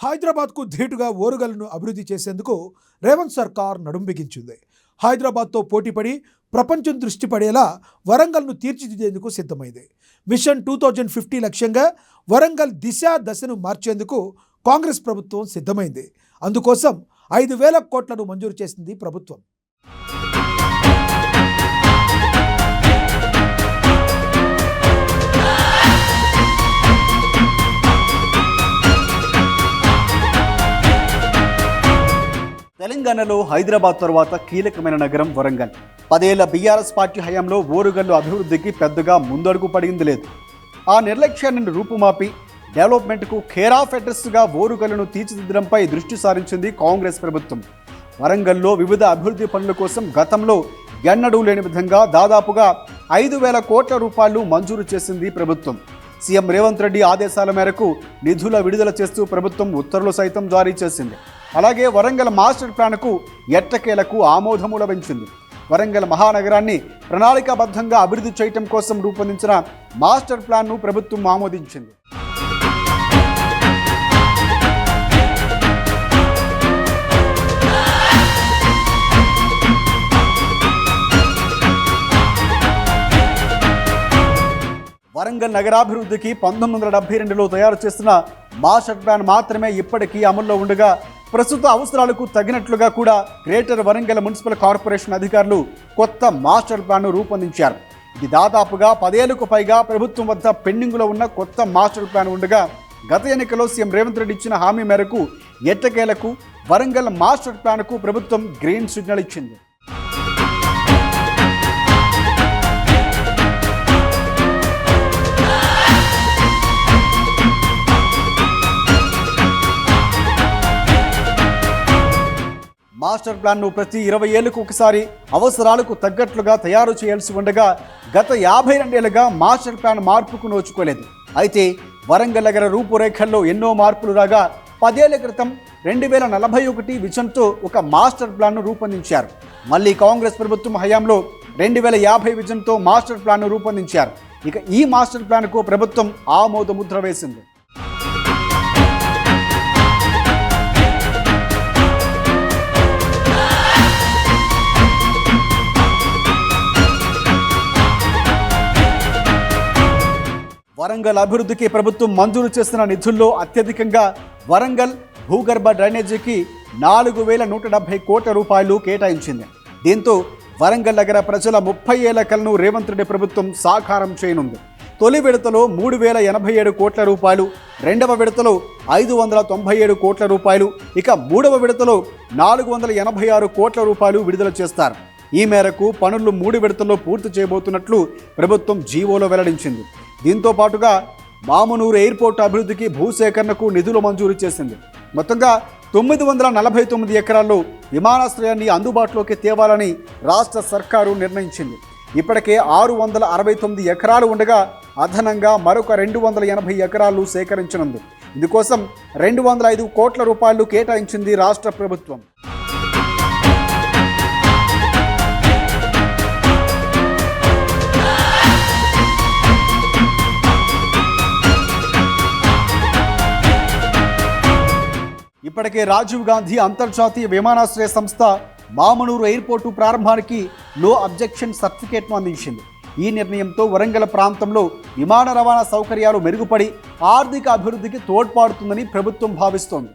హైదరాబాద్కు ధీటుగా ఓరుగల్లును అభివృద్ధి చేసేందుకు రేవంత్ సర్కార్ నడుం బిగించింది. హైదరాబాద్తో పోటీపడి ప్రపంచం దృష్టి పడేలా వరంగల్ను తీర్చిదిద్దేందుకు సిద్ధమైంది. మిషన్ 2050 లక్ష్యంగా వరంగల్ దశను మార్చేందుకు కాంగ్రెస్ ప్రభుత్వం సిద్ధమైంది. అందుకోసం 5,000 కోట్లను మంజూరు చేసింది ప్రభుత్వం. తెలంగాణలో హైదరాబాద్ తర్వాత కీలకమైన నగరం వరంగల్. 10 ఏళ్ల బీఆర్ఎస్ పార్టీ హయాంలో ఓరుగల్లు అభివృద్ధికి పెద్దగా ముందడుగు పడింది లేదు. ఆ నిర్లక్ష్యాన్ని రూపుమాపి డెవలప్మెంట్కు కేర్ ఆఫ్ అడ్రస్గా ఓరుగల్లును తీర్చిదిద్దడంపై దృష్టి సారించింది కాంగ్రెస్ ప్రభుత్వం. వరంగల్లో వివిధ అభివృద్ధి పనుల కోసం గతంలో ఎన్నడూ లేని విధంగా దాదాపుగా 5,000 కోట్ల రూపాయలు మంజూరు చేసింది ప్రభుత్వం. సీఎం రేవంత్ రెడ్డి ఆదేశాల మేరకు నిధుల విడుదల చేస్తూ ప్రభుత్వం ఉత్తర్వులు సైతం జారీ చేసింది. అలాగే వరంగల్ మాస్టర్ ప్లాన్కు ఎట్టకేలకు ఆమోదము లభించింది. వరంగల్ మహానగరాన్ని ప్రణాళికాబద్ధంగా అభివృద్ధి చేయడం కోసం రూపొందించిన మాస్టర్ ప్లాన్ను ప్రభుత్వం ఆమోదించింది. వరంగల్ నగరాభివృద్ధికి 1972లో తయారు చేసిన మాస్టర్ ప్లాన్ మాత్రమే ఇప్పటికీ అమల్లో ఉండగా ప్రస్తుత అవసరాలకు తగినట్లుగా కూడా గ్రేటర్ వరంగల్ మున్సిపల్ కార్పొరేషన్ అధికారులు కొత్త మాస్టర్ ప్లాన్ను రూపొందించారు. ఇది దాదాపుగా 10 ఏళ్లకు పైగా ప్రభుత్వం వద్ద పెండింగ్లో ఉన్న కొత్త మాస్టర్ ప్లాన్ ఉండగా గత ఎన్నికలో సీఎం రేవంత్ రెడ్డి ఇచ్చిన హామీ మేరకు ఎట్టకేలకు వరంగల్ మాస్టర్ ప్లాన్కు ప్రభుత్వం గ్రీన్ సిగ్నల్ ఇచ్చింది. మాస్టర్ ప్లాన్ను ప్రతి 20 ఏళ్లకు ఒకసారి అవసరాలకు తగ్గట్లుగా తయారు చేయాల్సి ఉండగా గత 52 ఏళ్లుగా మాస్టర్ ప్లాన్ మార్పుకు నోచుకోలేదు. అయితే వరంగల్ నగర రూపురేఖల్లో ఎన్నో మార్పులు రాగా 10 ఏళ్ల క్రితం 2041 విజన్తో ఒక మాస్టర్ ప్లాన్ను రూపొందించారు. మళ్ళీ కాంగ్రెస్ ప్రభుత్వం హయాంలో 2050 విజన్తో మాస్టర్ ప్లాన్ను రూపొందించారు. ఇక ఈ మాస్టర్ ప్లాన్కు ప్రభుత్వం ఆమోద ముద్ర వేసింది. వరంగల్ అభివృద్ధికి ప్రభుత్వం మంజూరు చేసిన నిధుల్లో అత్యధికంగా వరంగల్ భూగర్భ డ్రైనేజీకి 4,170 కోట్ల రూపాయలు కేటాయించింది. దీంతో వరంగల్ నగర ప్రజల 30 ఏళ్ల కలను రేవంత్ రెడ్డి ప్రభుత్వం సాకారం చేయనుంది. తొలి విడతలో 3,087 కోట్ల రూపాయలు, రెండవ విడతలో 597 కోట్ల రూపాయలు, ఇక మూడవ విడతలో 486 కోట్ల రూపాయలు విడుదల చేస్తారు. ఈ మేరకు పనులు 3 విడతల్లో పూర్తి చేయబోతున్నట్లు ప్రభుత్వం జీవోలో వెల్లడించింది. దీంతో పాటుగా మామునూరు ఎయిర్పోర్టు అభివృద్ధికి భూసేకరణకు నిధులు మంజూరు చేసింది. మొత్తంగా 949 ఎకరాల్లో విమానాశ్రయాన్ని అందుబాటులోకి తేవాలని రాష్ట్ర సర్కారు నిర్ణయించింది. ఇప్పటికే 669 ఎకరాలు ఉండగా అదనంగా మరొక 280 ఎకరాలు సేకరించనుంది. ఇందుకోసం 205 కోట్ల రూపాయలు కేటాయించింది రాష్ట్ర ప్రభుత్వం. ఇప్పటికే రాజీవ్ గాంధీ అంతర్జాతీయ విమానాశ్రయ సంస్థ మామునూరు ఎయిర్పోర్టు ప్రారంభానికి నో అబ్జెక్షన్ సర్టిఫికేట్ను అందించింది. ఈ నిర్ణయంతో వరంగల్ ప్రాంతంలో విమాన రవాణా సౌకర్యాలు మెరుగుపడి ఆర్థిక అభివృద్ధికి తోడ్పడుతుందని ప్రభుత్వం భావిస్తోంది.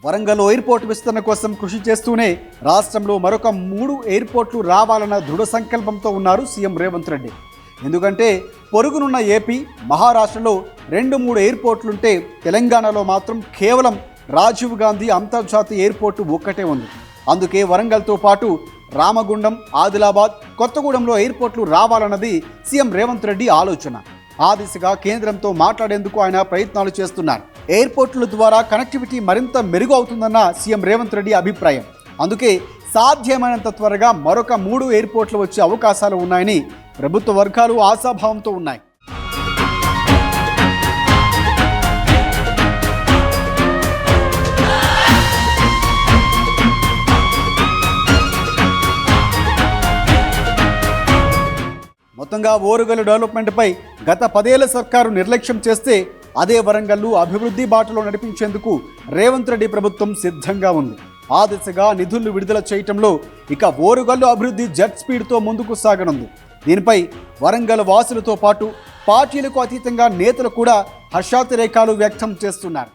వరంగల్ ఎయిర్పోర్టు విస్తరణ కోసం కృషి చేస్తూనే రాష్ట్రంలో మరొక 3 ఎయిర్పోర్ట్లు రావాలన్న దృఢ సంకల్పంతో ఉన్నారు సీఎం రేవంత్ రెడ్డి. ఎందుకంటే పొరుగునున్న ఏపీ, మహారాష్ట్రలో 2-3 ఎయిర్పోర్ట్లుంటే తెలంగాణలో మాత్రం కేవలం రాజీవ్ గాంధీ అంతర్జాతీయ ఎయిర్పోర్టు ఒక్కటే ఉంది. అందుకే వరంగల్తో పాటు రామగుండం, ఆదిలాబాద్, కొత్తగూడెంలో ఎయిర్పోర్ట్లు రావాలన్నది సీఎం రేవంత్ రెడ్డి ఆలోచన. ఆ దిశగా కేంద్రంతో మాట్లాడేందుకు ఆయన ప్రయత్నాలు చేస్తున్నారు. ఎయిర్పోర్టుల ద్వారా కనెక్టివిటీ మరింత మెరుగు అవుతుందన్న సీఎం రేవంత్ రెడ్డి అభిప్రాయం. అందుకే సాధ్యమైనంత త్వరగా మరొక 3 ఎయిర్పోర్ట్లు వచ్చే అవకాశాలు ఉన్నాయని ప్రభుత్వ వర్గాలు ఆశాభావంతో ఉన్నాయి. మొత్తంగా ఓరుగల్లు డెవలప్మెంట్పై గత 10 ఏళ్ల సర్కారు నిర్లక్ష్యం చేస్తే అదే వరంగల్ను అభివృద్ధి బాటలో నడిపించేందుకు రేవంత్ రెడ్డి ప్రభుత్వం సిద్ధంగా ఉంది. ఆ దిశగా నిధులు విడుదల చేయటంలో ఇక ఓరుగల్లు అభివృద్ధి జెట్ స్పీడ్తో ముందుకు సాగనుంది. దీనిపై వరంగల్ వాసులతో పాటు పార్టీలకు అతీతంగా నేతలు కూడా హర్షాతిరేకాలు వ్యక్తం చేస్తున్నారు.